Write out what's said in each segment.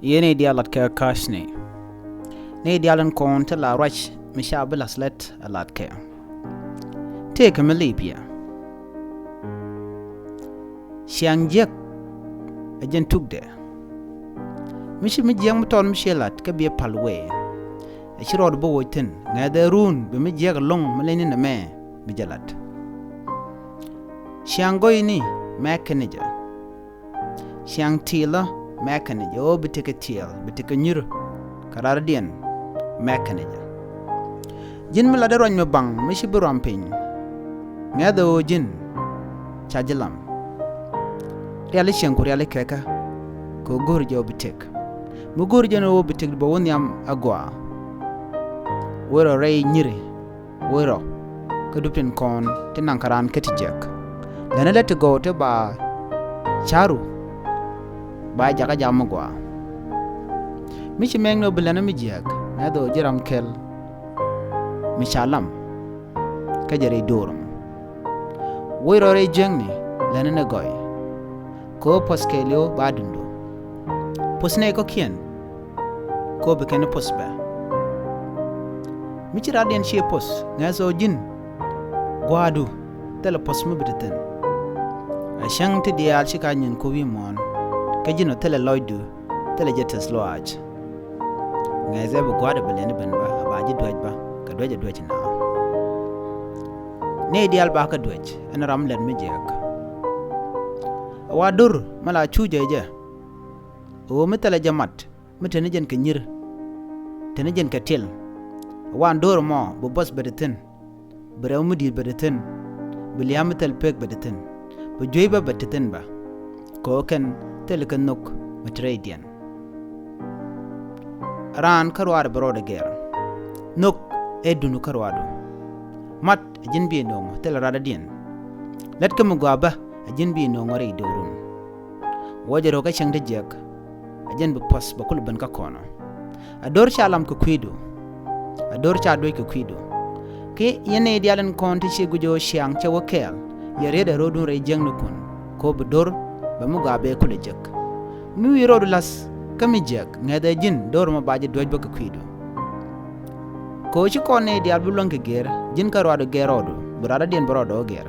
Yene dialat ke kashne. Ne dialan kon te la rach misha belaslet alat ke. Take a melipia. Siang jek ajen tugde. Mishi mi jeng muton mishelat ke bie palwe. A shirod bo wotin ngade run be mi jeg long meleni na me bijalat. Siang goyini mekanija. Siang tila mekanija o bitike til bitike nyur karardian mekanija. Jin mila de roñ me bang mishi bu ramping. Ngade o jin chajilam. Reali siang ko reali keka ko gorjo bitik. Mu gorjo no bitik bo wonyam agwa. Wero rey nyiri wero kedupin kon tinankaran ketijek. Lana let go te ba charu ba jaga jamugwa. Michi meng no bilana mi jeg na do jiram kel mishalam kajere dorum. Wero rey jengni lana na goy ko poskelio ba dundu. Posne ko kien ko bekene posba. Michi radien shie pos ngazo jin gwadu tele pos mu bideten. Ashang te dial shika nyin ko wi mon ka jino tele loydu tele jetes loaj. Ngaze bu gwadu belen ben ba ji doj ba ka doj doj na. Ne dial ba ka doj en ramlen mi jek. Wadur mala chuje je. O mitele jamat mitene jen ka nyir tene jen ka til. Wan dor mo bu bos bedetin brew mudir bedetin biliam tel pek bedetin bu joyba bedetin ba ko ken tel kan nok matredian ran karwar brode ger nok edunu karwado mat jin bi no tel radadien let kam gwaba jin bi no ngore dorun wajero ka chang de jek ajen bu pos ba kul ben ka kono ador chalam ko kwido ador cha doy ko kwido ke yene dialen konti che gujo siang che wokel yere de rodun re jeng kun ko bu dor ba mu gabe ko le jek nu yiro las kami jek ngade jin dor ma baje doj ba ko kwido ko ci ko ne dial bu lonke ger jin ka rodo gerodo brada den brodo ger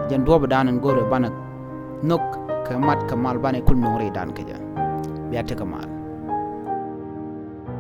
jen do ba danan gore bana nok ka mat kamal bane kul no re dan ke ja biate kamal